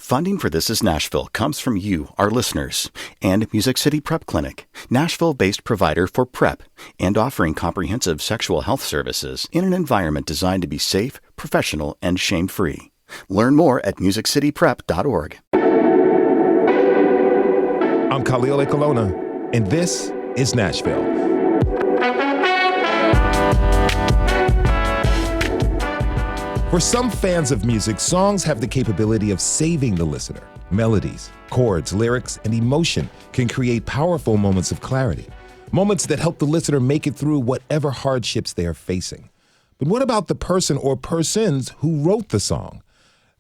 Funding for This Is Nashville comes from you, our listeners, and Music City Prep Clinic, Nashville-based provider for PrEP and offering comprehensive sexual health services in an environment designed to be safe, professional, and shame-free. Learn more at musiccityprep.org. I'm Khalil Ekalona, and this is Nashville. For some fans of music, songs have the capability of saving the listener. Melodies, chords, lyrics, and emotion can create powerful moments of clarity, moments that help the listener make it through whatever hardships they are facing. But what about the person or persons who wrote the song?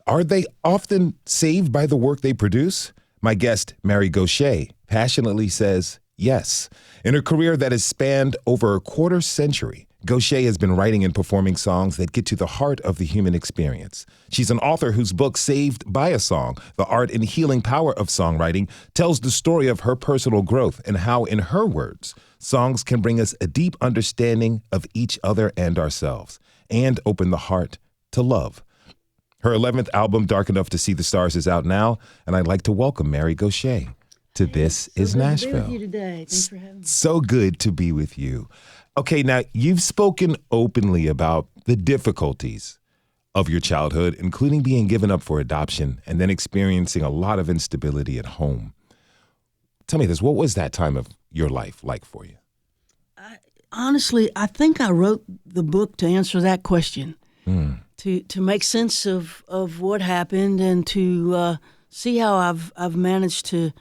Are they often saved by the work they produce? My guest, Mary Gauthier, passionately says yes. In her career that has spanned over a quarter century, Gauthier has been writing and performing songs that get to the heart of the human experience. She's an author whose book, Saved by a Song, The Art and Healing Power of Songwriting, tells the story of her personal growth and how, in her words, songs can bring us a deep understanding of each other and ourselves, and open the heart to love. Her 11th album, Dark Enough to See the Stars, is out now, and I'd like to welcome Mary Gauthier to This Is Nashville. So good to be with you today. Thanks for having me. So good to be with you. Okay, now you've spoken openly about the difficulties of your childhood, including being given up for adoption and then experiencing a lot of instability at home. Tell me this, what was that time of your life like for you? Honestly, I think I wrote the book to answer that question, to make sense of what happened and to see how I've managed to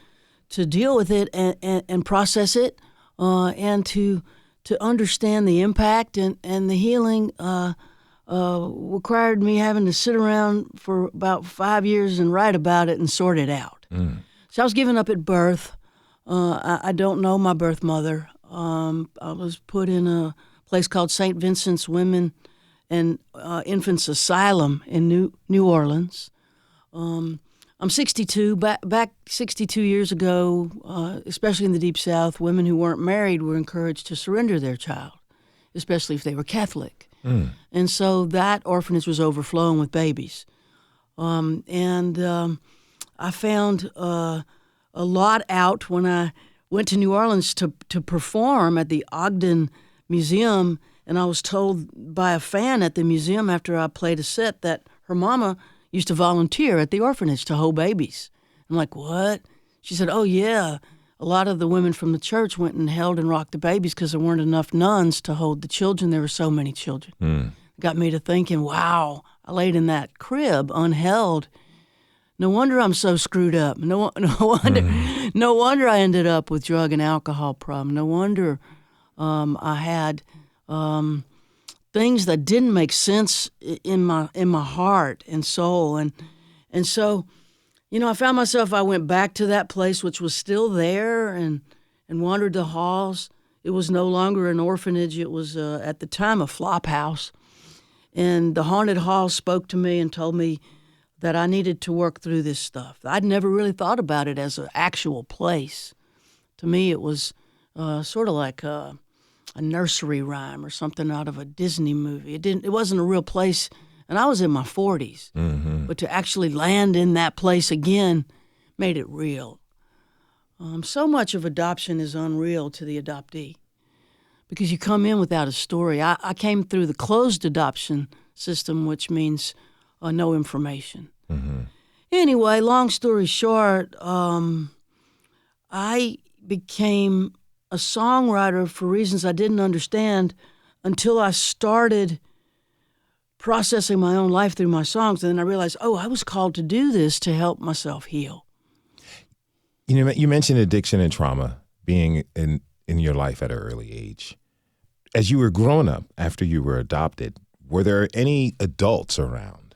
deal with it and process it, and to understand the impact and the healing required me having to sit around for about 5 years and write about it and sort it out. So I was given up at birth. I don't know my birth mother. I was put in a place called St. Vincent's Women and Infants Asylum in New Orleans. I'm 62. Back 62 years ago, especially in the Deep South, women who weren't married were encouraged to surrender their child, especially if they were Catholic. And so that orphanage was overflowing with babies. I found a lot out when I went to New Orleans to perform at the Ogden Museum, and I was told by a fan at the museum after I played a set that her mama used to volunteer at the orphanage to hold babies. I'm like, what? She said, oh, yeah. A lot of the women from the church went and held and rocked the babies because there weren't enough nuns to hold the children. There were so many children. Got me to thinking, wow, I laid in that crib unheld. No wonder I'm so screwed up. No wonder I ended up with drug and alcohol problem. No wonder I had things that didn't make sense in my heart and soul, and so, I found myself. I went back to that place, which was still there, and wandered the halls. It was no longer an orphanage. It was at the time a flop house, and the haunted hall spoke to me and told me that I needed to work through this stuff. I'd never really thought about it as an actual place. To me, it was sort of like a nursery rhyme or something out of a Disney movie. It wasn't a real place, and I was in my 40s. But to actually land in that place again made it real. So much of adoption is unreal to the adoptee because you come in without a story. I came through the closed adoption system, which means no information. Anyway, long story short, I became a songwriter for reasons I didn't understand until I started processing my own life through my songs. And then I realized, I was called to do this to help myself heal. You mentioned addiction and trauma being in your life at an early age. As you were growing up, after you were adopted, were there any adults around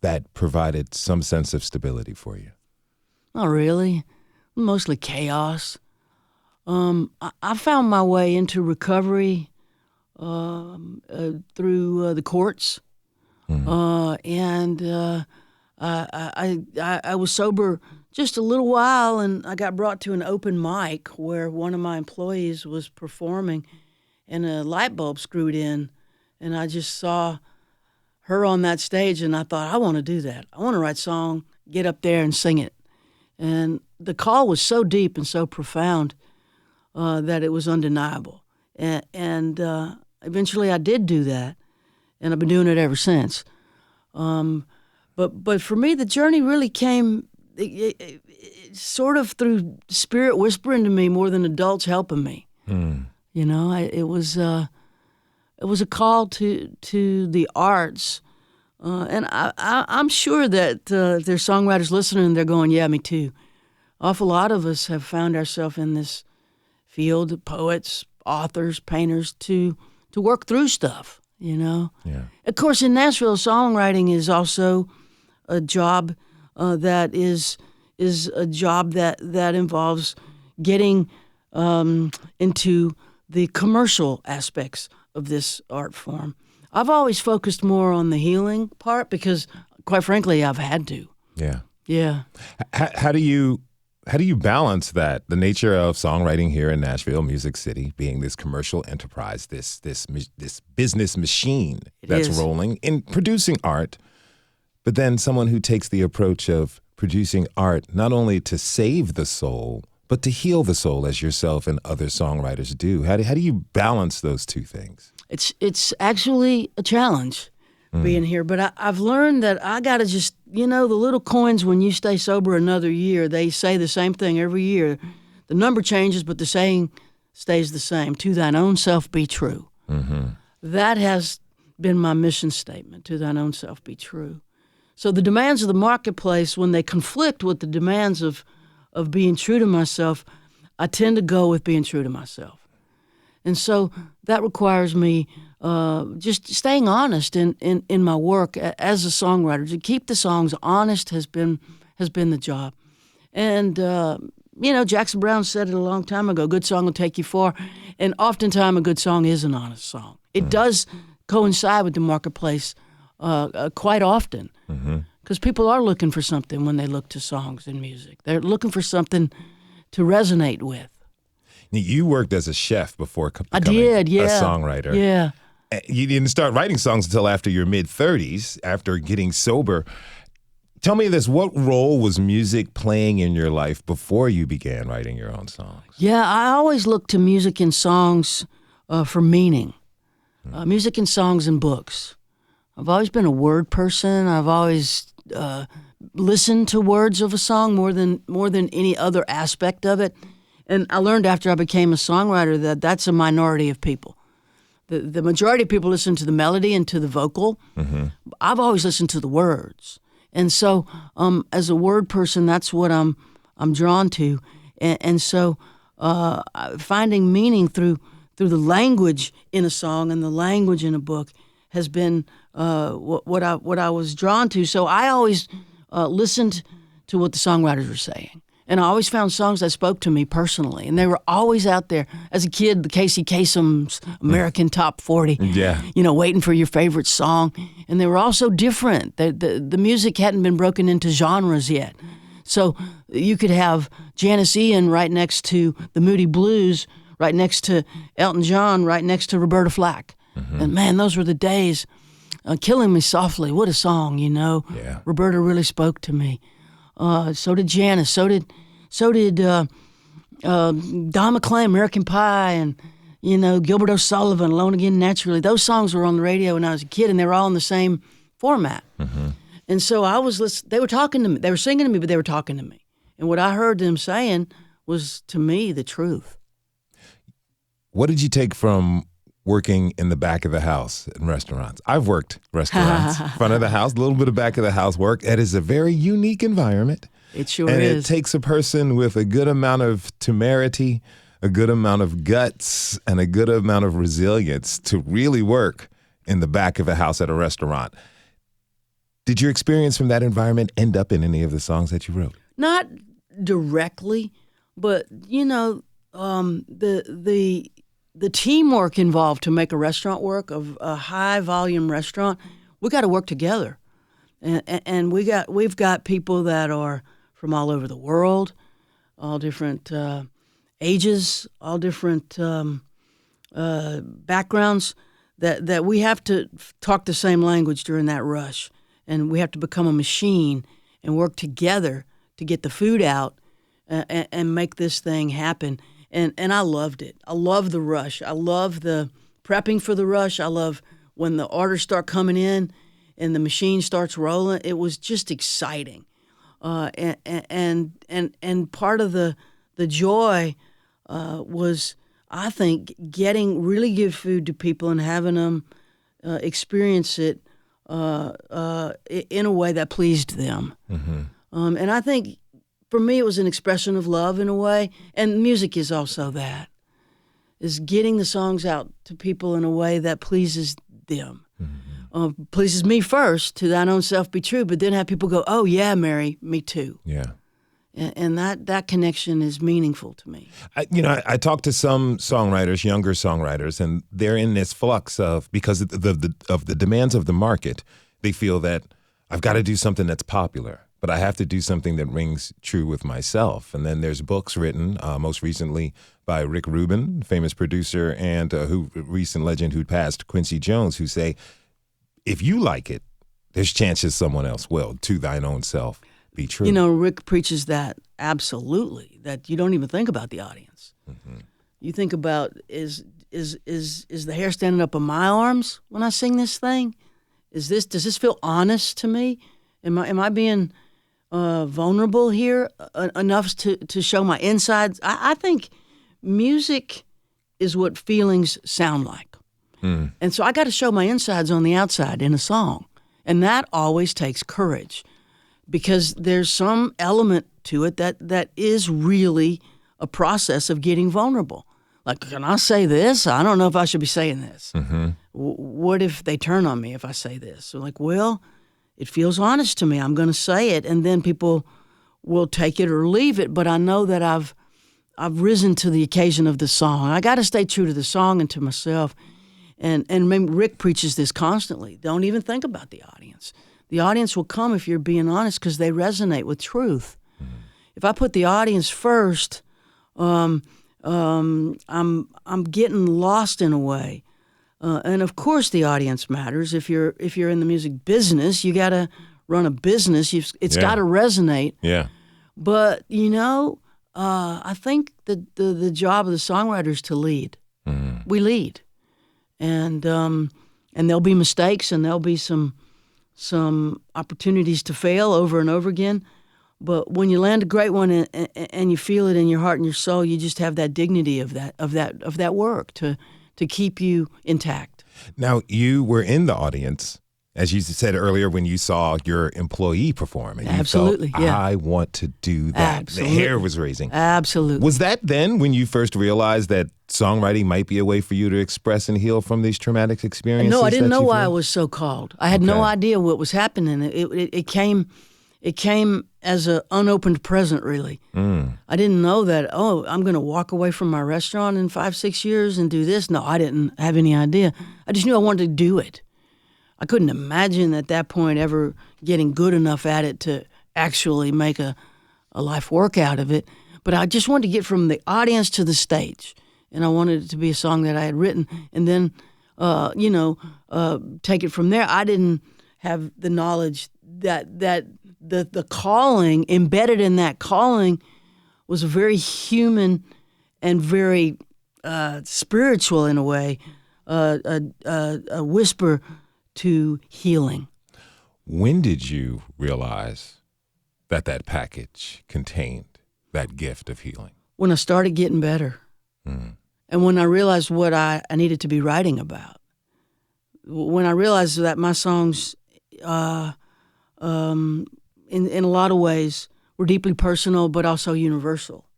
that provided some sense of stability for you? Not really. Mostly chaos. I found my way into recovery through the courts, and I was sober just a little while, and I got brought to an open mic where one of my employees was performing, and a light bulb screwed in, and I just saw her on that stage, and I thought, I want to do that. I want to write a song get up there and sing it. And the call was so deep and so profound that it was undeniable. And eventually I did do that, and I've been doing it ever since. But for me, the journey really came it sort of through Spirit whispering to me more than adults helping me. You know, it was a call to the arts. And I'm sure that there's songwriters listening and they're going, yeah, me too. Awful lot of us have found ourselves in this field, poets, authors, painters, to work through stuff, you know? Yeah. Of course, in Nashville, songwriting is also a job that is a job that involves getting into the commercial aspects of this art form. I've always focused more on the healing part because, quite frankly, I've had to. Yeah. Yeah. How do you balance that? The nature of songwriting here in Nashville, Music City, being this commercial enterprise, this business machine that's rolling in producing art, but then someone who takes the approach of producing art not only to save the soul, but to heal the soul, as yourself and other songwriters do. How do you balance those two things? It's actually a challenge being here, but I've learned that I got to just, you know, the little coins when you stay sober another year, they say the same thing every year. The number changes, but the saying stays the same. To thine own self be true. Mm-hmm. That has been my mission statement, to thine own self be true. So the demands of the marketplace, when they conflict with the demands of being true to myself, I tend to go with being true to myself. And so that requires me just staying honest in my work as a songwriter. To keep the songs honest has been the job. And, you know, Jackson Browne said it a long time ago, good song will take you far. And oftentimes a good song is an honest song. It does coincide with the marketplace quite often. Because people are looking for something when they look to songs and music. They're looking for something to resonate with. You worked as a chef before I becoming did, yeah. a songwriter. Yeah. You didn't start writing songs until after your mid-30s, after getting sober. Tell me this, what role was music playing in your life before you began writing your own songs? Yeah, I always look to music and songs for meaning. Music and songs and books. I've always been a word person. I've always listened to words of a song more than any other aspect of it. And I learned after I became a songwriter that that's a minority of people. The majority of people listen to the melody and to the vocal. I've always listened to the words. And so as a word person, that's what I'm drawn to. And so finding meaning through the language in a song and the language in a book has been what I was drawn to. So I always listened to what the songwriters were saying. And I always found songs that spoke to me personally. And they were always out there. As a kid, the Casey Kasem's American Top 40. Yeah. You know, waiting for your favorite song. And they were all so different. The music hadn't been broken into genres yet. So you could have Janis Ian right next to the Moody Blues, right next to Elton John, right next to Roberta Flack. And man, those were the days. Killing Me Softly, what a song, you know. Yeah. Roberta really spoke to me. So did Janis. So did Don McLean, American Pie, and you know Gilbert O'Sullivan, Alone Again Naturally. Those songs were on the radio when I was a kid, and they were all in the same format. And so I was listening. They were talking to me. They were singing to me, but they were talking to me. And what I heard them saying was, to me, the truth. What did you take from working in the back of the house in restaurants? I've worked restaurants, front of the house, a little bit of back of the house work. It is a very unique environment. It sure and is. And it takes a person with a good amount of temerity, a good amount of guts, and a good amount of resilience to really work in the back of a house at a restaurant. Did your experience from that environment end up in any of the songs that you wrote? Not directly, but, you know, the teamwork involved to make a restaurant work, of a high volume restaurant, we got to work together, and we've got people that are from all over the world, all different ages, all different backgrounds. That we have to talk the same language during that rush, and we have to become a machine, and work together to get the food out and make this thing happen. And I loved it. I love the rush. I love the prepping for the rush. I love when the orders start coming in and the machine starts rolling. It was just exciting. And part of the joy was, I think, getting really good food to people and having them experience it in a way that pleased them. Mm-hmm. And I think for me, it was an expression of love in a way, and music is also that, is getting the songs out to people in a way that pleases them. Mm-hmm. Pleases me first, to thine own self be true, but then have people go, oh yeah, Mary, me too. Yeah. And that connection is meaningful to me. I talked to some songwriters, younger songwriters, and they're in this flux of, because of the demands of the market, they feel that I've got to do something that's popular, but I have to do something that rings true with myself. And then there's books written, most recently by Rick Rubin, famous producer, and recent legend who'd passed, Quincy Jones, who say, if you like it, there's chances someone else will. To thine own self be true. Rick preaches that absolutely, that you don't even think about the audience. Mm-hmm. You think about, is the hair standing up on my arms when I sing this thing? Does this feel honest to me? Am I being vulnerable here enough to show my insides? I think music is what feelings sound like. Mm. And so I got to show my insides on the outside in a song. And that always takes courage, because there's some element to it that is really a process of getting vulnerable. Like, can I say this? I don't know if I should be saying this. Mm-hmm. What if they turn on me if I say this? So like, well, it feels honest to me. I'm going to say it, and then people will take it or leave it. But I know that I've risen to the occasion of the song. I got to stay true to the song and to myself. And maybe Rick preaches this constantly. Don't even think about the audience. The audience will come if you're being honest, because they resonate with truth. Mm-hmm. If I put the audience first, I'm getting lost in a way. And of course, the audience matters. If you're in the music business, you got to run a business. It's got to resonate. Yeah. But I think the job of the songwriter is to lead. Mm-hmm. We lead, and there'll be mistakes, and there'll be some opportunities to fail over and over again. But when you land a great one and you feel it in your heart and your soul, you just have that dignity of that work to keep you intact. Now, you were in the audience, as you said earlier, when you saw your employee perform. And Absolutely, you felt, yeah. I want to do that. Absolutely. The hair was raising. Absolutely. Was that then when you first realized that songwriting might be a way for you to express and heal from these traumatic experiences? No, I didn't know why I was so called. I had no idea what was happening. It came as an unopened present, really. Mm. I didn't know that, I'm going to walk away from my restaurant in 5-6 years and do this. No, I didn't have any idea. I just knew I wanted to do it. I couldn't imagine at that point ever getting good enough at it to actually make a life work out of it. But I just wanted to get from the audience to the stage. And I wanted it to be a song that I had written. And then, take it from there. I didn't have the knowledge that the calling, embedded in that calling, was a very human and very spiritual in a way, a whisper to healing. When did you realize that package contained that gift of healing? When I started getting better. Mm. And when I realized what I needed to be writing about. When I realized that my songs, in a lot of ways, were deeply personal but also universal.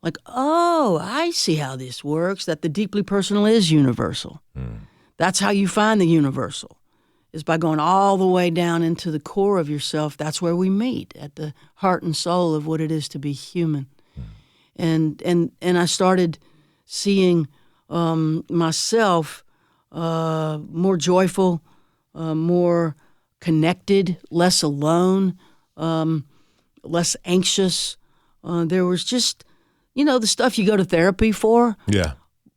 Like, I see how this works, that the deeply personal is universal. Mm. That's how you find the universal, is by going all the way down into the core of yourself. That's where we meet, at the heart and soul of what it is to be human. Mm. And I started seeing myself more joyful, more connected, less alone, less anxious. There was just, the stuff you go to therapy for. Yeah.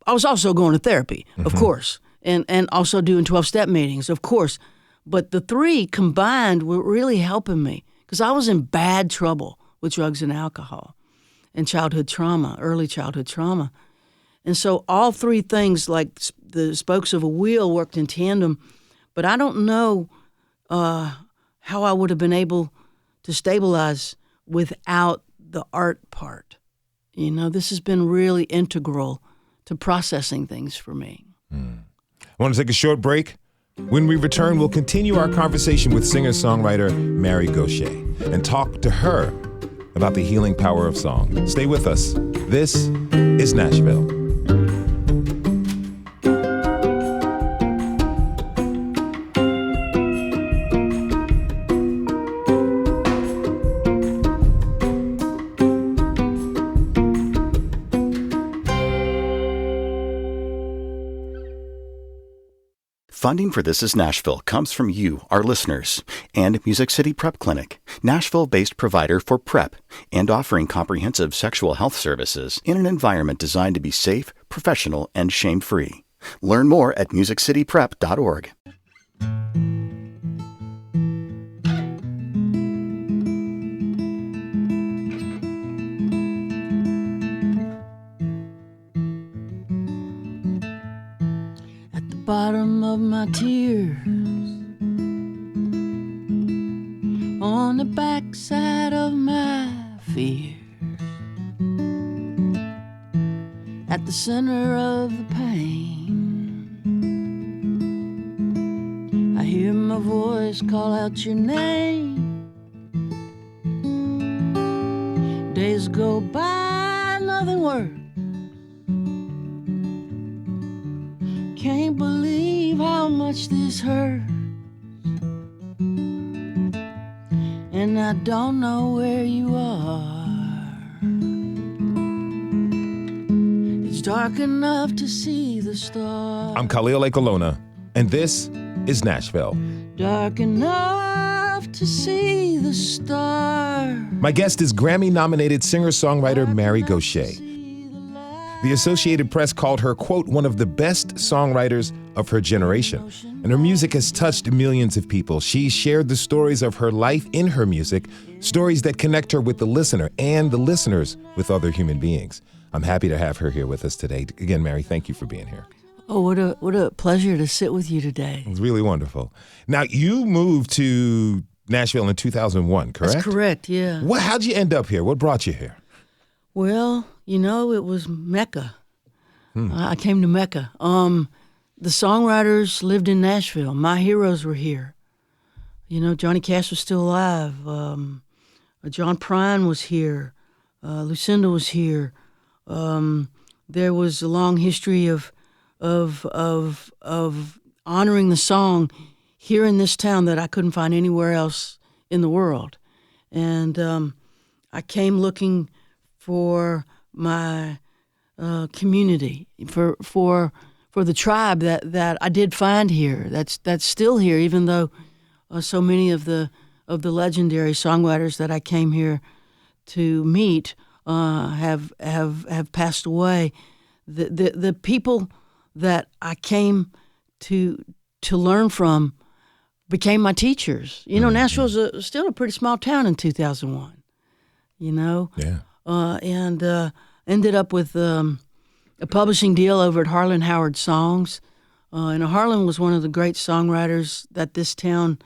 I was also going to therapy, of course, and also doing 12-step meetings, of course. But the three combined were really helping me, because I was in bad trouble with drugs and alcohol and childhood trauma, early childhood trauma. And so all three things, like the spokes of a wheel, worked in tandem. But I don't know how I would have been able to stabilize without the art part. You know, this has been really integral to processing things for me. I want to take a short break. When we return, we'll continue our conversation with singer-songwriter Mary Gauthier and talk to her about the healing power of song. Stay with us. This is Nashville. Funding for This Is Nashville comes from you, our listeners, and Music City Prep Clinic, Nashville-based provider for PrEP and offering comprehensive sexual health services in an environment designed to be safe, professional, and shame-free. Learn more at musiccityprep.org. Bottom of my tears, on the backside of my fears, at the center of the pain, I hear my voice call out your name. Days go by, nothing works. Can't believe how much this hurts, and I don't know where you are. It's dark enough to see the stars. I'm Khalil Ekolona, and this is Nashville. Dark enough to see the stars. My guest is Grammy-nominated singer-songwriter Mary Gauthier. The Associated Press called her, quote, one of the best songwriters of her generation. And her music has touched millions of people. She shared the stories of her life in her music, stories that connect her with the listener and the listeners with other human beings. I'm happy to have her here with us today. Again, Mary, thank you for being here. Oh, what a pleasure to sit with you today. It's really wonderful. Now, you moved to Nashville in 2001, correct? That's correct, yeah. How'd you end up here? What brought you here? Well, you know, it was Mecca. I came to Mecca. The songwriters lived in Nashville. My heroes were here. You know, Johnny Cash was still alive. John Prine was here. Lucinda was here. There was a long history of honoring the song here in this town that I couldn't find anywhere else in the world. And I came looking for my community, for the tribe that I did find here. That's still here, even though so many of the legendary songwriters that I came here to meet have passed away. The people that I came to learn from became my teachers. You know, Nashville's still a pretty small town in 2001. You know, yeah. And ended up with a publishing deal over at Harlan Howard Songs. And Harlan was one of the great songwriters that this town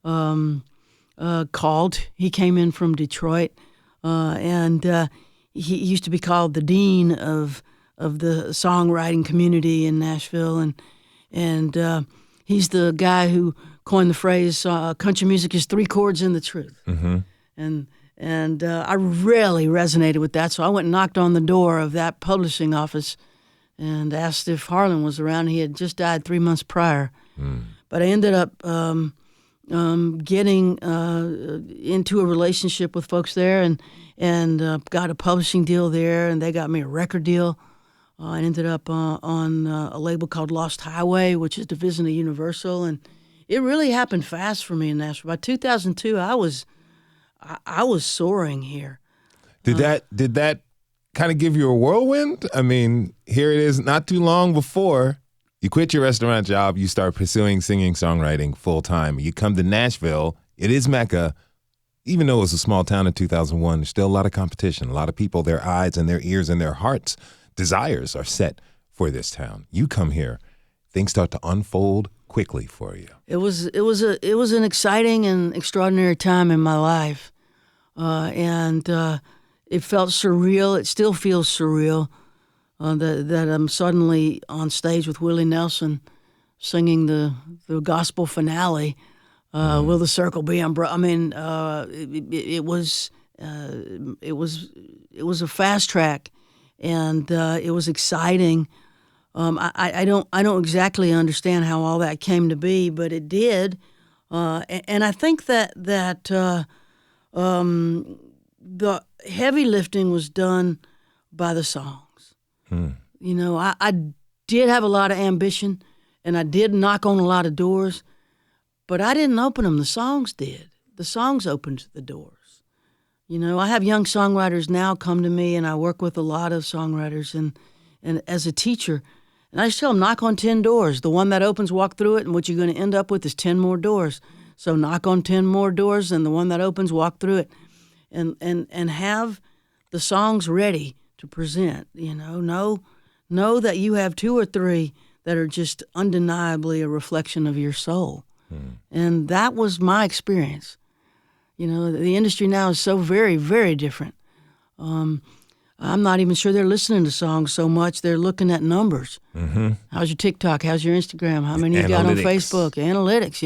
called. He came in from Detroit, and he used to be called the dean of the songwriting community in Nashville. And he's the guy who coined the phrase, country music is three chords and the truth. Mm-hmm. And I really resonated with that, so I went and knocked on the door of that publishing office and asked if Harlan was around. He had just died 3 months prior. But I ended up getting into a relationship with folks there and got a publishing deal there, and they got me a record deal. I ended up on a label called Lost Highway, which is division of Universal, and it really happened fast for me in Nashville. By 2002, I was soaring here. Did that kind of give you a whirlwind? I mean, here it is, not too long before you quit your restaurant job, you start pursuing singing, songwriting full time. You come to Nashville, it is Mecca. Even though it was a small town in 2001, there's still a lot of competition. A lot of people, their eyes and their ears and their hearts, desires are set for this town. You come here, things start to unfold quickly for you. It was an exciting and extraordinary time in my life, and it felt surreal. It still feels surreal that I'm suddenly on stage with Willie Nelson, singing the gospel finale. Will the circle be unbroken? I mean, it was a fast track, and it was exciting. I don't exactly understand how all that came to be, but it did, and I think that the heavy lifting was done by the songs. You know, I did have a lot of ambition, and I did knock on a lot of doors, but I didn't open them. The songs did. The songs opened the doors. You know, I have young songwriters now come to me, and I work with a lot of songwriters, and as a teacher. And I just tell them, knock on 10 doors. The one that opens, walk through it, and what you're going to end up with is 10 more doors. So knock on 10 more doors, and the one that opens, walk through it. And have the songs ready to present. You know that you have 2 or 3 that are just undeniably a reflection of your soul. And that was my experience. You know, the industry now is so very, very different. I'm not even sure they're listening to songs so much. They're looking at numbers. How's your TikTok? How's your Instagram? How many you got on Facebook? Analytics,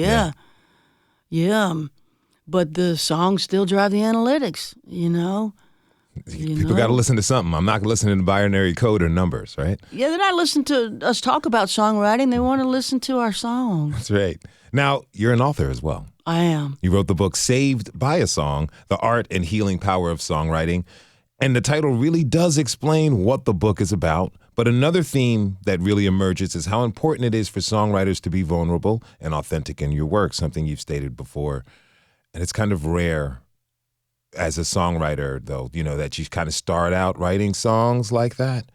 yeah. But the songs still drive the analytics, you know. People got to listen to something. I'm not listening to binary code or numbers, right? Yeah, they're not listening to us talk about songwriting. They want to listen to our songs. That's right. Now, you're an author as well. I am. You wrote the book Saved by a Song, The Art and Healing Power of Songwriting. And the title really does explain what the book is about. But another theme that really emerges is how important it is for songwriters to be vulnerable and authentic in your work, something you've stated before. And it's kind of rare as a songwriter, though, you know, that you kind of start out writing songs like that.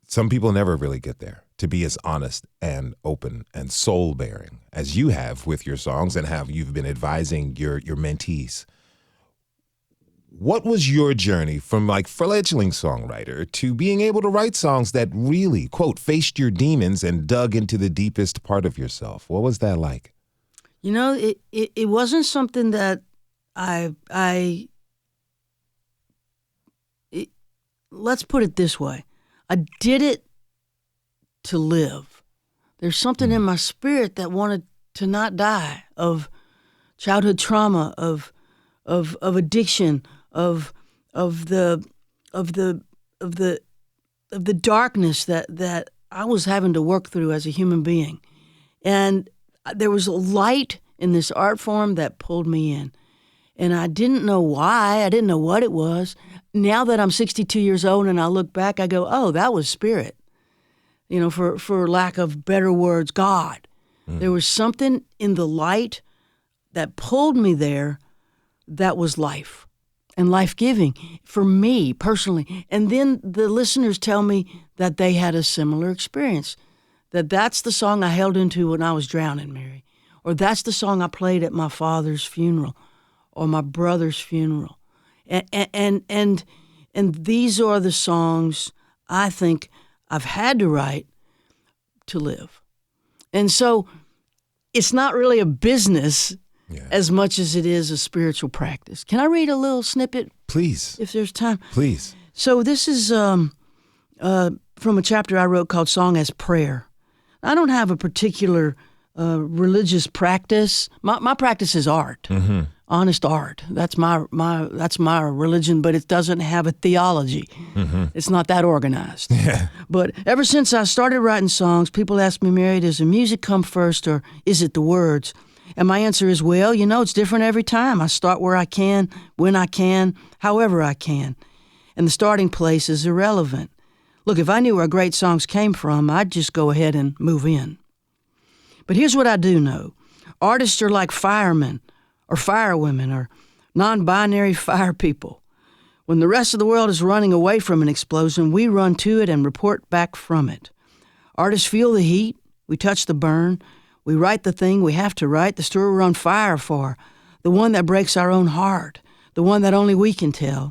Some people never really get there to be as honest and open and soul-bearing as you have with your songs and how you've been advising your mentees. What was your journey from like fledgling songwriter to being able to write songs that really, quote, faced your demons and dug into the deepest part of yourself? What was that like? You know, it wasn't something that let's put it this way. I did it to live. There's something in my spirit that wanted to not die, of childhood trauma, of addiction, of the darkness that I was having to work through as a human being. And there was a light in this art form that pulled me in. And I didn't know why. I didn't know what it was. Now that I'm 62 years old and I look back, I go, oh, that was spirit. You know, for lack of better words, God. There was something in the light that pulled me there that was life and life-giving for me personally. And then the listeners tell me that they had a similar experience, that's the song I held into when I was drowning, Mary, or that's the song I played at my father's funeral or my brother's funeral. And these are the songs I think I've had to write to live. And so it's not really a business as much as it is a spiritual practice. Can I read a little snippet? Please. If there's time. Please. So this is from a chapter I wrote called Song as Prayer. I don't have a particular religious practice. My practice is art, honest art. That's my religion, but it doesn't have a theology. It's not that organized. But ever since I started writing songs, people ask me, Mary, does the music come first or is it the words? And my answer is, well, you know, it's different every time. I start where I can, when I can, however I can. And the starting place is irrelevant. Look, if I knew where great songs came from, I'd just go ahead and move in. But here's what I do know. Artists are like firemen or firewomen or non-binary fire people. When the rest of the world is running away from an explosion, we run to it and report back from it. Artists feel the heat. We touch the burn. We write the thing we have to write. The story we're on fire for. the one that breaks our own heart, the one that only we can tell.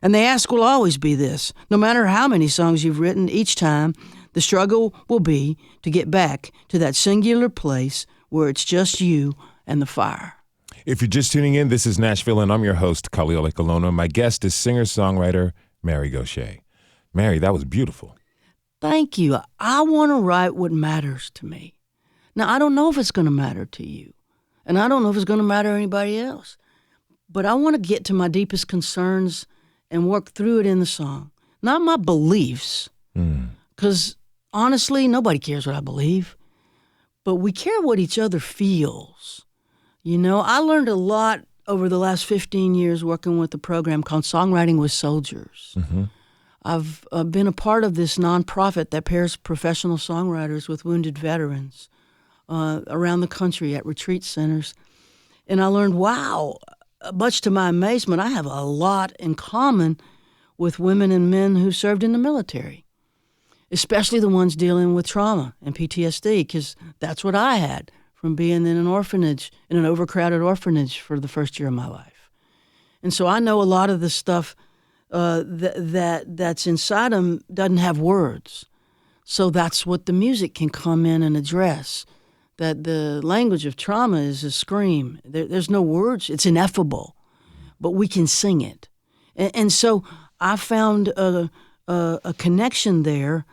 And the ask will always be this: no matter how many songs you've written, each time the struggle will be to get back to that singular place where it's just you and the fire. If you're just tuning in, this is Nashville, and I'm your host, Kaliole Kolono. My guest is singer-songwriter Mary Gauthier. Mary, that was beautiful. Thank you. I want to write what matters to me. Now, I don't know if it's going to matter to you, and I don't know if it's going to matter to anybody else, but I want to get to my deepest concerns and work through it in the song. Not my beliefs, because honestly, nobody cares what I believe, but we care what each other feels. You know, I learned a lot over the last 15 years working with a program called Songwriting with Soldiers. Mm-hmm. I've been a part of this nonprofit that pairs professional songwriters with wounded veterans around the country at retreat centers. And I learned, wow, much to my amazement, I have a lot in common with women and men who served in the military, especially the ones dealing with trauma and PTSD, because that's what I had from being in an orphanage, in an overcrowded orphanage for the first year of my life. And so I know a lot of the stuff that's inside them doesn't have words. So that's what the music can come in and address. That the language of trauma is a scream. There's no words. It's ineffable, but we can sing it. And so I found a connection there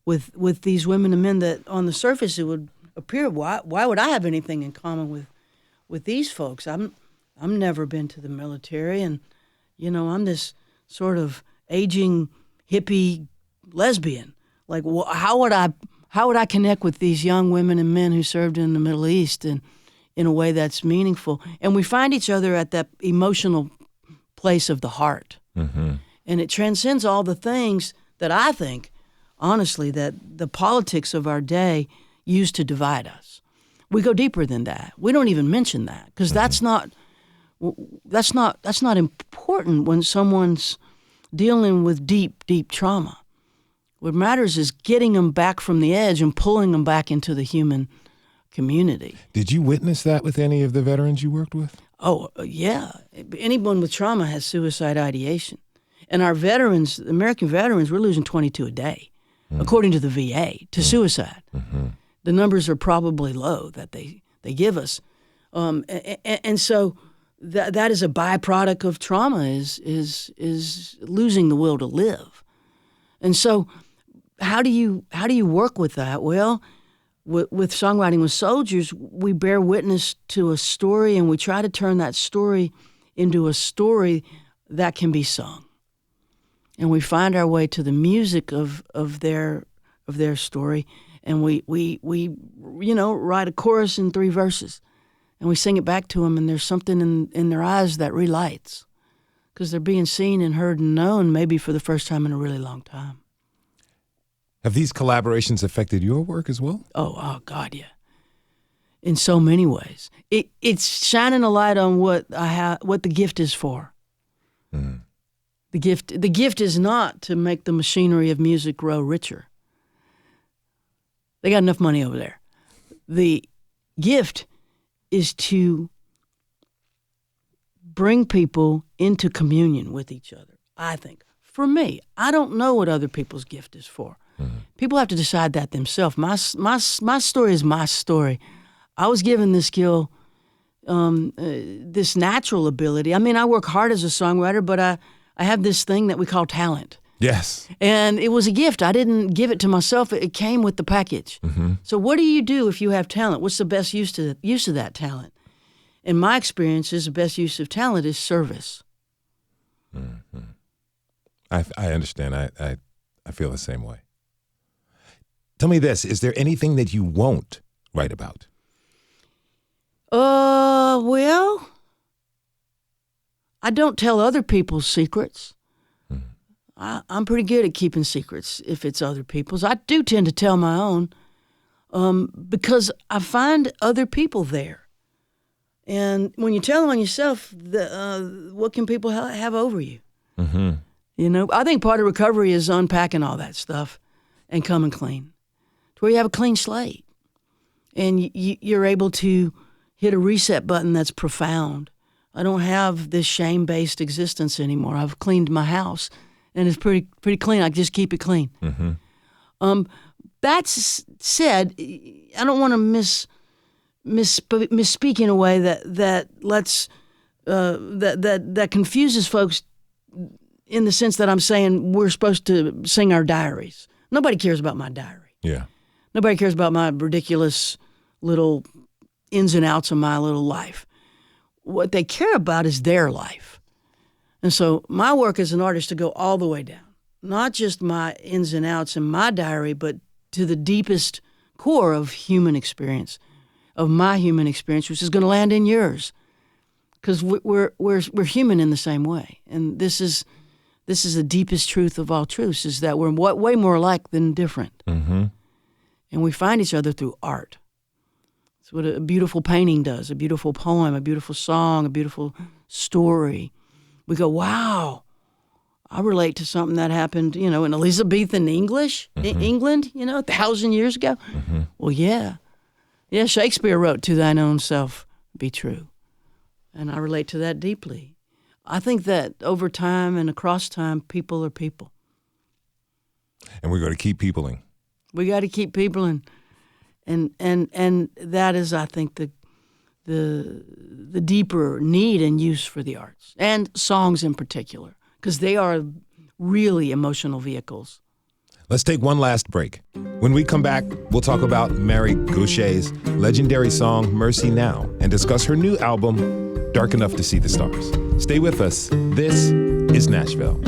with these women and men that on the surface it would appear, why would I have anything in common with these folks? I'm never been to the military, and you know, I'm this sort of aging hippie lesbian. Like, how would I connect with these young women and men who served in the Middle East in a way that's meaningful? And we find each other at that emotional place of the heart. Mm-hmm. And it transcends all the things that I think, honestly, that the politics of our day use to divide us. We go deeper than that. We don't even mention that because that's not important when someone's dealing with deep, deep trauma. What matters is getting them back from the edge and pulling them back into the human community. Did you witness that with any of the veterans you worked with? Oh, yeah. Anyone with trauma has suicide ideation. And our veterans, American veterans, we're losing 22 a day, according to the VA, to suicide. Mm-hmm. The numbers are probably low that they give us. And so that is a byproduct of trauma, is losing the will to live. And so how do you work with that? Well, with Songwriting with Soldiers, we bear witness to a story, and we try to turn that story into a story that can be sung. And we find our way to the music of their story, and we write a chorus in 3 verses, and we sing it back to them, and there's something in their eyes that relights, because they're being seen and heard and known maybe for the first time in a really long time. Have these collaborations affected your work as well? Oh God, yeah. In so many ways, it's shining a light on what the gift is for. Mm. The gift is not to make the machinery of music grow richer. They got enough money over there. The gift is to bring people into communion with each other, I think. For me, I don't know what other people's gift is for. Mm-hmm. People have to decide that themselves. My story is my story. I was given this skill, this natural ability. I mean, I work hard as a songwriter, but I have this thing that we call talent. Yes. And it was a gift. I didn't give it to myself. It came with the package. Mm-hmm. So what do you do if you have talent? What's the best use of that talent? In my experience, the best use of talent is service. Mm-hmm. I understand. I feel the same way. Tell me this. Is there anything that you won't write about? Well, I don't tell other people's secrets. I'm pretty good at keeping secrets if it's other people's. I do tend to tell my own because I find other people there. And when you tell them on yourself, what can people have over you? Mm-hmm. You know, I think part of recovery is unpacking all that stuff and coming clean, to where you have a clean slate. And you're able to hit a reset button that's profound I don't have this shame-based existence anymore. I've cleaned my house, and it's pretty clean. I just keep it clean. Mm-hmm. That's said, I don't want to misspeak in a way that lets that confuses folks in the sense that I'm saying we're supposed to sing our diaries. Nobody cares about my diary. Yeah. Nobody cares about my ridiculous little ins and outs of my little life. What they care about is their life. And so my work as an artist to go all the way down, not just my ins and outs in my diary, but to the deepest core of human experience, of my human experience, which is going to land in yours. Because we're human in the same way. And this is the deepest truth of all truths, is that we're way more alike than different. Mm-hmm. And we find each other through art. It's what a beautiful painting does, a beautiful poem, a beautiful song, a beautiful story. We go, wow, I relate to something that happened, in Elizabethan English, England, 1,000 years ago. Mm-hmm. Well, yeah. Yeah, Shakespeare wrote, "To thine own self be true." And I relate to that deeply. I think that over time and across time, people are people. And we're going to keep peopling. We got to keep peopling. And that is, I think, the deeper need and use for the arts, and songs in particular, because they are really emotional vehicles. Let's take one last break. When we come back, we'll talk about Mary Gauthier's legendary song, Mercy Now, and discuss her new album, Dark Enough to See the Stars. Stay with us. This is Nashville.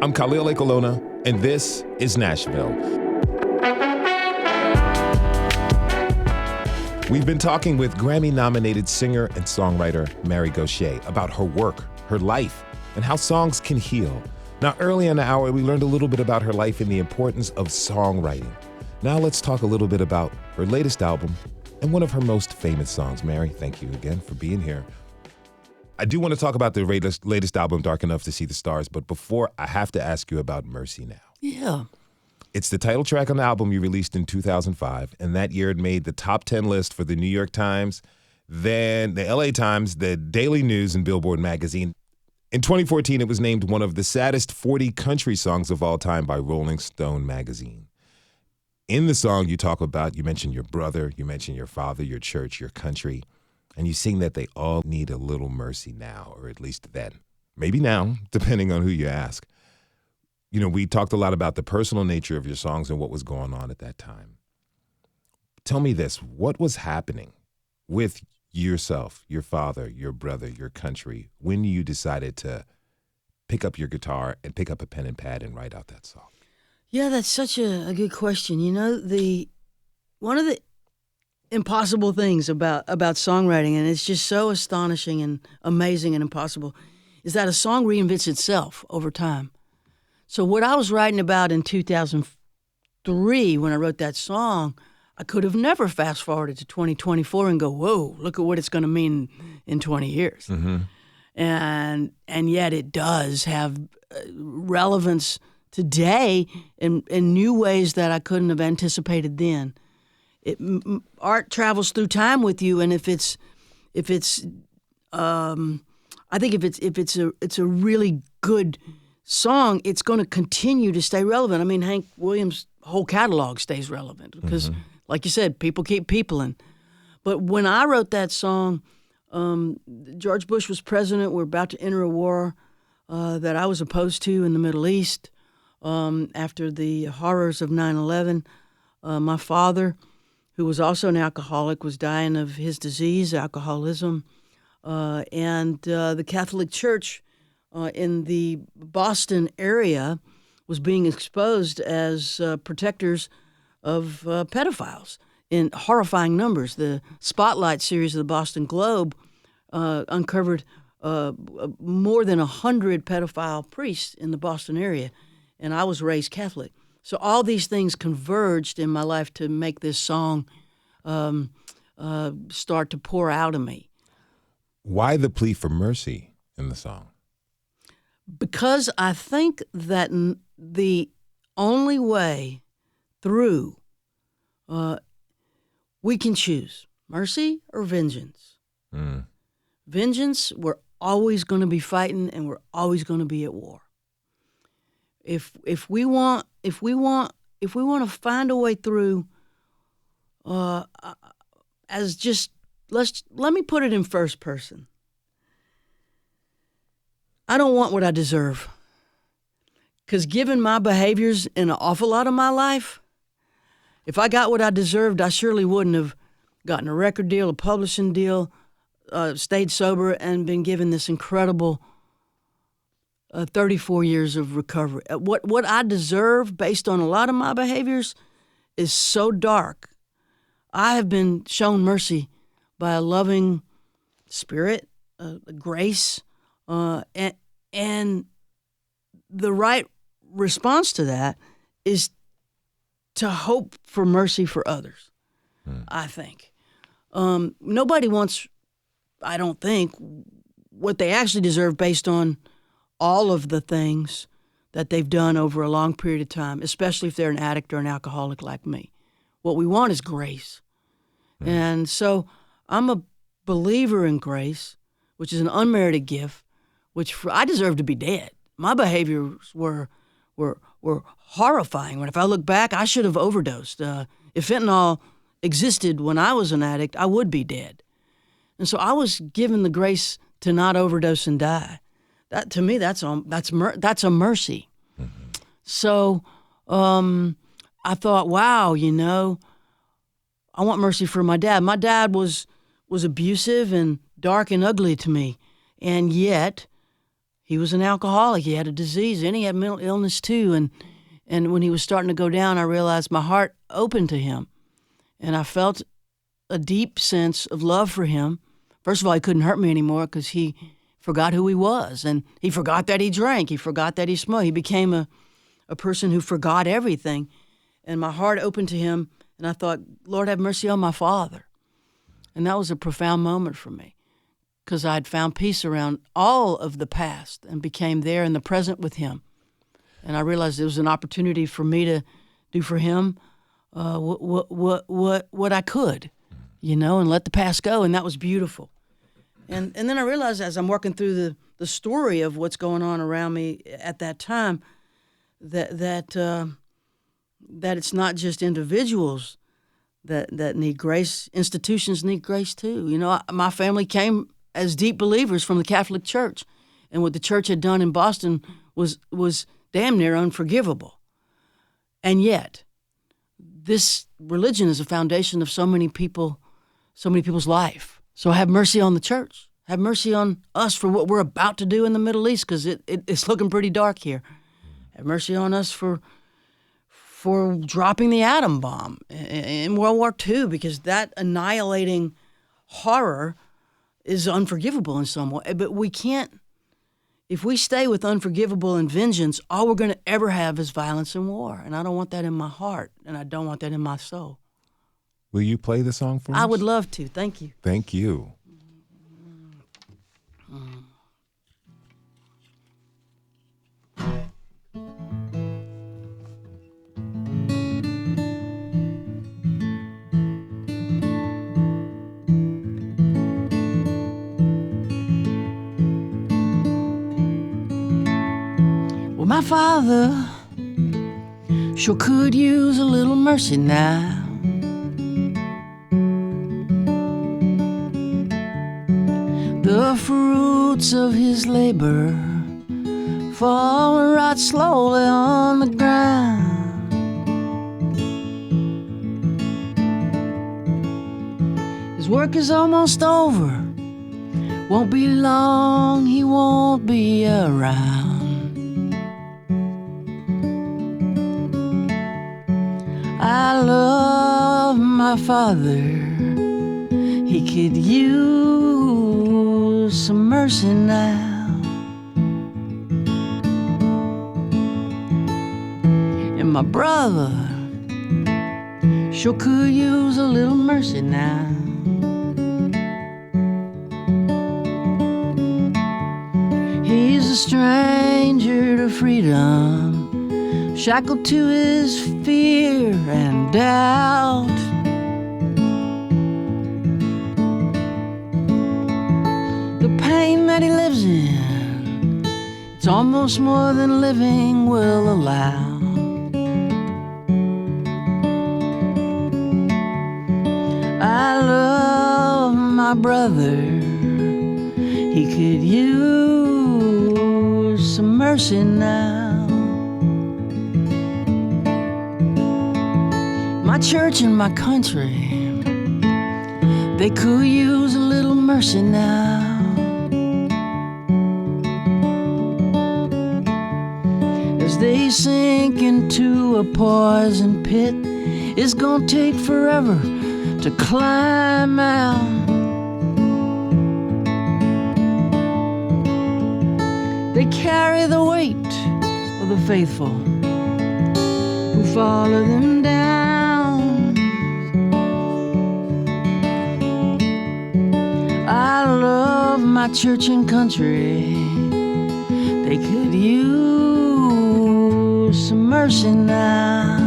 I'm Khalil Ekolona, and this is Nashville. We've been talking with Grammy-nominated singer and songwriter Mary Gauthier about her work, her life, and how songs can heal. Now, early in the hour, we learned a little bit about her life and the importance of songwriting. Now let's talk a little bit about her latest album and one of her most famous songs. Mary, thank you again for being here. I do want to talk about the latest album, Dark Enough to See the Stars, but before, I have to ask you about Mercy Now. Yeah. It's the title track on the album you released in 2005, and that year it made the top 10 list for the New York Times, then the LA Times, the Daily News, and Billboard magazine. In 2014, it was named one of the saddest 40 country songs of all time by Rolling Stone magazine. In the song, you mention your brother, you mention your father, your church, your country, and you sing that they all need a little mercy now, or at least then. Maybe now, depending on who you ask. We talked a lot about the personal nature of your songs and what was going on at that time. Tell me this, what was happening with yourself, your father, your brother, your country, when you decided to pick up your guitar and pick up a pen and pad and write out that song? Yeah, that's such a good question. One of the impossible things about songwriting, and it's just so astonishing and amazing and impossible, is that a song reinvents itself over time. So what I was writing about in 2003 when I wrote that song, I could have never fast forwarded to 2024 and go, whoa, look at what it's going to mean in 20 years. Mm-hmm. And yet it does have relevance today in new ways that I couldn't have anticipated then. Art travels through time with you, and if it's a really good song, it's going to continue to stay relevant. I mean, Hank Williams' whole catalog stays relevant because, like you said, people keep peopling. But when I wrote that song, George Bush was president. We're about to enter a war that I was opposed to in the Middle East after the horrors of 9/11. My father, who was also an alcoholic, was dying of his disease, alcoholism. And the Catholic Church in the Boston area was being exposed as protectors of pedophiles in horrifying numbers. The Spotlight series of the Boston Globe uncovered more than 100 pedophile priests in the Boston area, and I was raised Catholic. So all these things converged in my life to make this song start to pour out of me. Why the plea for mercy in the song? Because I think that the only way through, we can choose mercy or vengeance. Vengeance, we're always going to be fighting, and we're always going to be at war. If we want to find a way through, as just let me put it in first person. I don't want what I deserve, because given my behaviors in an awful lot of my life, if I got what I deserved, I surely wouldn't have gotten a record deal, a publishing deal, stayed sober, and been given this incredible 34 years of recovery. What I deserve based on a lot of my behaviors is so dark. I have been shown mercy by a loving spirit, a grace, and the right response to that is to hope for mercy for others, I think. Nobody wants, I don't think, what they actually deserve based on all of the things that they've done over a long period of time, especially if they're an addict or an alcoholic like me. What we want is grace. And so I'm a believer in grace, which is an unmerited gift, which I deserve to be dead. My behaviors were horrifying. When if I look back, I should have overdosed. If fentanyl existed when I was an addict, I would be dead. And so I was given the grace to not overdose and die. That, to me, that's a mercy. So I thought, wow, I want mercy for my dad. My dad was abusive and dark and ugly to me, and yet he was an alcoholic. He had a disease, and he had mental illness too. And when he was starting to go down, I realized my heart opened to him, and I felt a deep sense of love for him. First of all, he couldn't hurt me anymore because he forgot who he was, and he forgot that he drank. He forgot that he smoked. He became a person who forgot everything, and my heart opened to him, and I thought, Lord, have mercy on my father. And that was a profound moment for me, because I'd found peace around all of the past and became there in the present with him. And I realized it was an opportunity for me to do for him what I could, and let the past go, and that was beautiful. And then I realized as I'm working through the story of what's going on around me at that time, that it's not just individuals that need grace. Institutions need grace too. My family came as deep believers from the Catholic Church, and what the church had done in Boston was damn near unforgivable. And yet, this religion is a foundation of so many people's life. So have mercy on the church. Have mercy on us for what we're about to do in the Middle East, because it's looking pretty dark here. Have mercy on us for dropping the atom bomb in World War II, because that annihilating horror is unforgivable in some way. But we can't, if we stay with unforgivable and vengeance, all we're going to ever have is violence and war. And I don't want that in my heart, and I don't want that in my soul. Will you play the song for us? I would love to. Thank you. Thank you. Well, my father sure could use a little mercy now. The fruits of his labor fall right slowly on the ground. His work is almost over. Won't be long, he won't be around. I love my father. He could use some mercy now. And my brother sure could use a little mercy now. He's a stranger to freedom, shackled to his fear and doubt. The pain that he lives in, it's almost more than living will allow. I love my brother, he could use some mercy now. My church and my country, they could use a little mercy now. As they sink into a poison pit, it's gonna take forever to climb out. They carry the weight of the faithful who follow them down. I love my church and country, they could use some mercy now.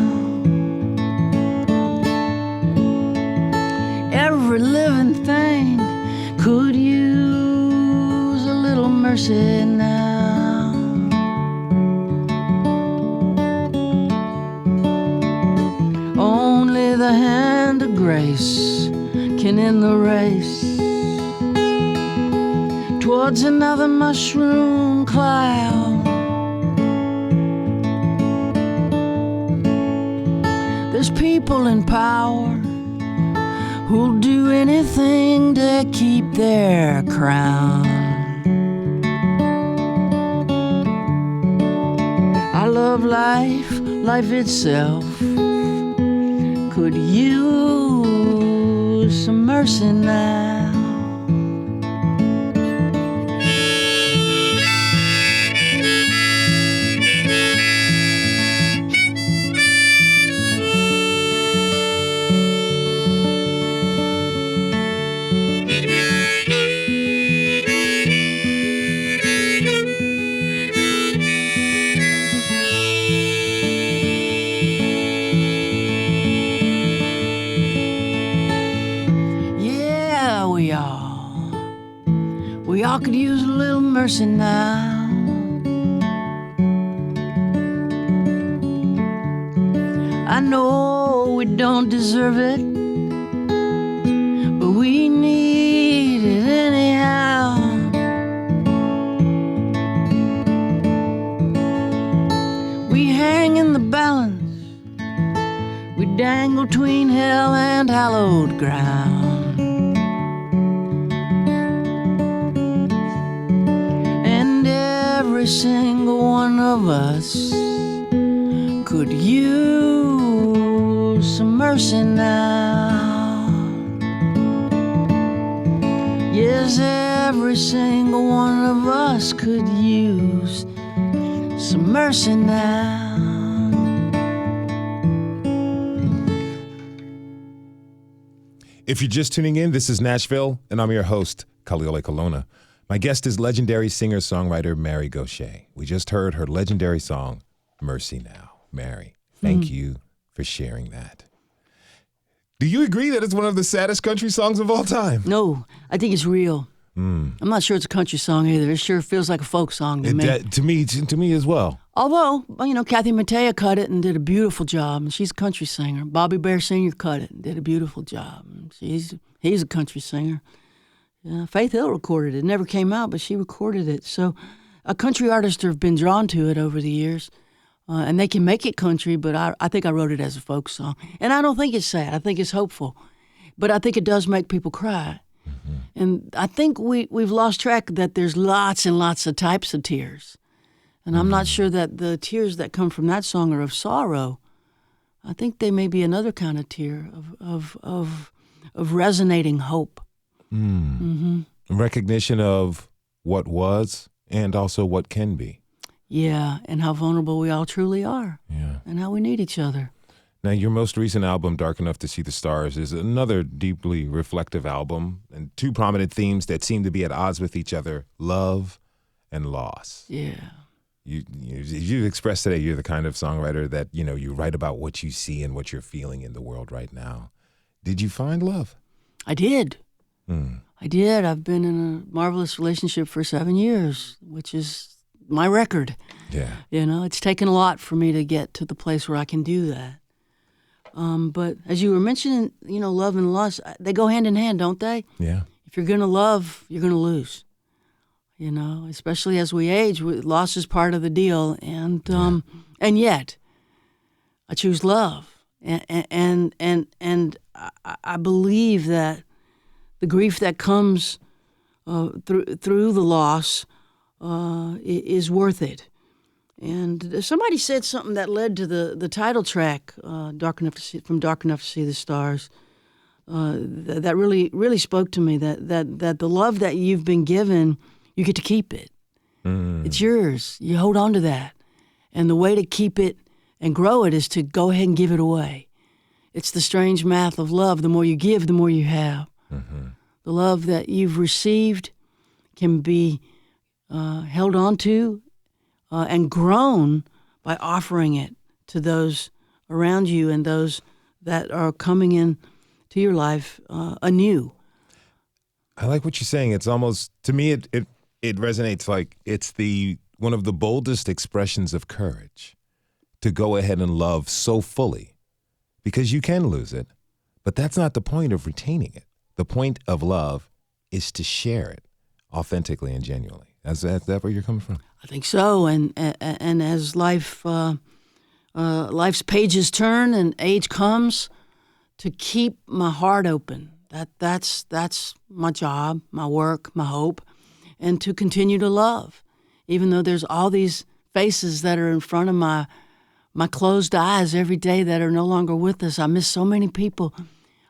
Every living thing could use a little mercy now. Only the hand of grace can end the race towards another mushroom cloud. There's people in power who'll do anything to keep their crown. I love life, life itself could use some mercy now. We all could use a little mercy now. I know we don't deserve it, but we need it anyhow. We hang in the balance, we dangle between hell and hallowed ground. Every single one of us could use some mercy now. Yes, every single one of us could use some mercy now. If you're just tuning in, this is Nashville, and I'm your host, Kaliole Colonna. My guest is legendary singer-songwriter Mary Gauthier. We just heard her legendary song, Mercy Now. Mary, thank you for sharing that. Do you agree that it's one of the saddest country songs of all time? No, I think it's real. I'm not sure it's a country song either. It sure feels like a folk song to me. To me as well. Although, Kathy Mattea cut it and did a beautiful job. And she's a country singer. Bobby Bear Sr. cut it and did a beautiful job. He's a country singer. Faith Hill recorded it. It never came out, but she recorded it. So a country artists have been drawn to it over the years. And they can make it country, but I think I wrote it as a folk song. And I don't think it's sad. I think it's hopeful. But I think it does make people cry. Mm-hmm. And I think we've lost track that there's lots and lots of types of tears. And I'm not sure that the tears that come from that song are of sorrow. I think they may be another kind of tear of resonating hope. Recognition of what was and also what can be. Yeah, and how vulnerable we all truly are. Yeah. And how we need each other. Now, your most recent album, Dark Enough to See the Stars, is another deeply reflective album and two prominent themes that seem to be at odds with each other, love and loss. Yeah. You've expressed today you're the kind of songwriter that, you write about what you see and what you're feeling in the world right now. Did you find love? I did. Mm. I did. I've been in a marvelous relationship for 7 years, which is my record. Yeah. It's taken a lot for me to get to the place where I can do that. But as you were mentioning, love and loss, they go hand in hand, don't they? Yeah. If you're going to love, you're going to lose. Especially as we age, loss is part of the deal. And yet, I choose love. And I believe that the grief that comes through the loss is worth it. And somebody said something that led to the title track, "Dark Enough to See," from "Dark Enough to See the Stars." That really spoke to me. That the love that you've been given, you get to keep it. It's yours. You hold on to that, and the way to keep it and grow it is to go ahead and give it away. It's the strange math of love. The more you give, the more you have. Mm-hmm. The love that you've received can be held on to and grown by offering it to those around you and those that are coming in to your life anew. I like what you're saying. It's almost, to me, it resonates like it's one of the boldest expressions of courage to go ahead and love so fully, because you can lose it, but that's not the point of retaining it. The point of love is to share it authentically and genuinely. Is that where you're coming from? I think so, and as life's pages turn and age comes, to keep my heart open. That's my job, my work, my hope, and to continue to love, even though there's all these faces that are in front of my closed eyes every day that are no longer with us. I miss so many people.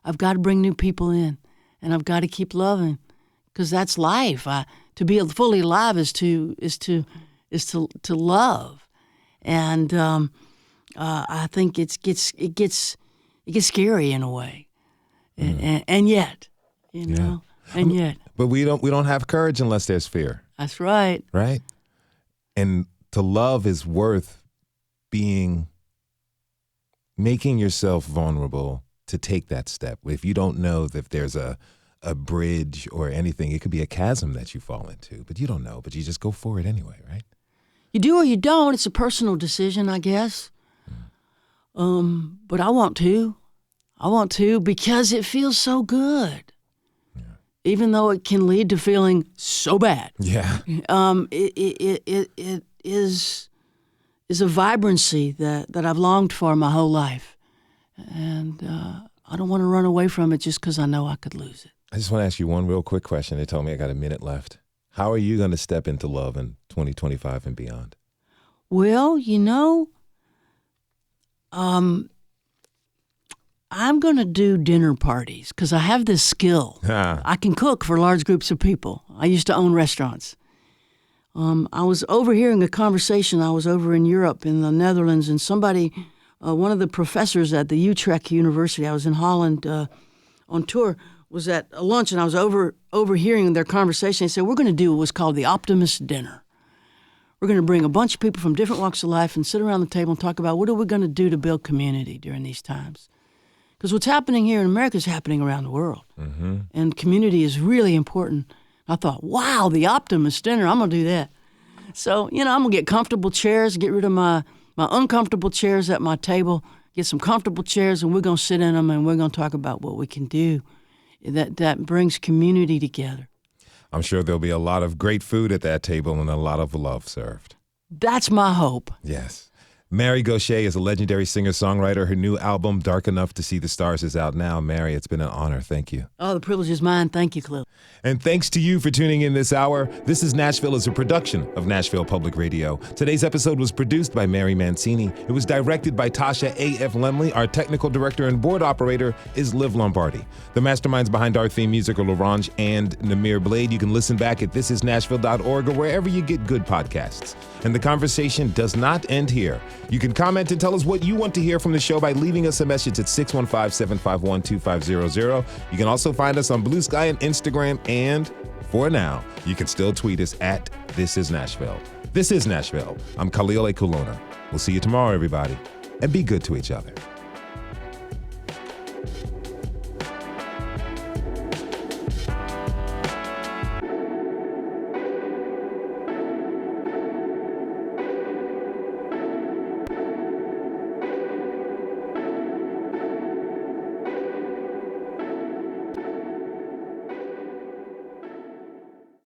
I've got to bring new people in, and I've got to keep loving, because that's life. To be fully alive is to love, and I think it gets scary in a way, and yet, and yet. But we don't have courage unless there's fear. That's right. Right, and to love is worth making yourself vulnerable to take that step. If you don't know that there's a bridge or anything, it could be a chasm that you fall into, but you don't know, but you just go for it anyway, right? You do or you don't. It's a personal decision, I guess. But I want to because it feels so good. Yeah. Even though it can lead to feeling so bad. Yeah. It is a vibrancy that I've longed for my whole life. And I don't want to run away from it just because I know I could lose it. I just want to ask you one real quick question. They told me I got a minute left. How are you going to step into love in 2025 and beyond? Well, I'm going to do dinner parties because I have this skill. I can cook for large groups of people. I used to own restaurants. I was overhearing a conversation. I was over in Europe, in the Netherlands, and somebody, one of the professors at the Utrecht University, I was in Holland on tour, was at a lunch, and I was overhearing their conversation. They said, we're going to do what's called the Optimist Dinner. We're going to bring a bunch of people from different walks of life and sit around the table and talk about what are we going to do to build community during these times. Because what's happening here in America is happening around the world. Mm-hmm. And community is really important. I thought, wow, the Optimist Dinner, I'm going to do that. So, I'm going to get comfortable chairs, get rid of my uncomfortable chairs at my table, get some comfortable chairs, and we're going to sit in them, and we're going to talk about what we can do that brings community together. I'm sure there'll be a lot of great food at that table and a lot of love served. That's my hope. Yes. Mary Gauthier is a legendary singer-songwriter. Her new album, Dark Enough to See the Stars, is out now. Mary, it's been an honor. Thank you. Oh, the privilege is mine. Thank you, Cliff. And thanks to you for tuning in this hour. This is Nashville is a production of Nashville Public Radio. Today's episode was produced by Mary Mancini. It was directed by Tasha A.F. Lemley. Our technical director and board operator is Liv Lombardi. The masterminds behind our theme music are LaRange and Namir Blade. You can listen back at thisisnashville.org or wherever you get good podcasts. And the conversation does not end here. You can comment and tell us what you want to hear from the show by leaving us a message at 615-751-2500. You can also find us on Blue Sky and Instagram, and for now, you can still tweet us at This Is Nashville. This is Nashville. I'm Khalil A. Kulona. We'll see you tomorrow, everybody, and be good to each other.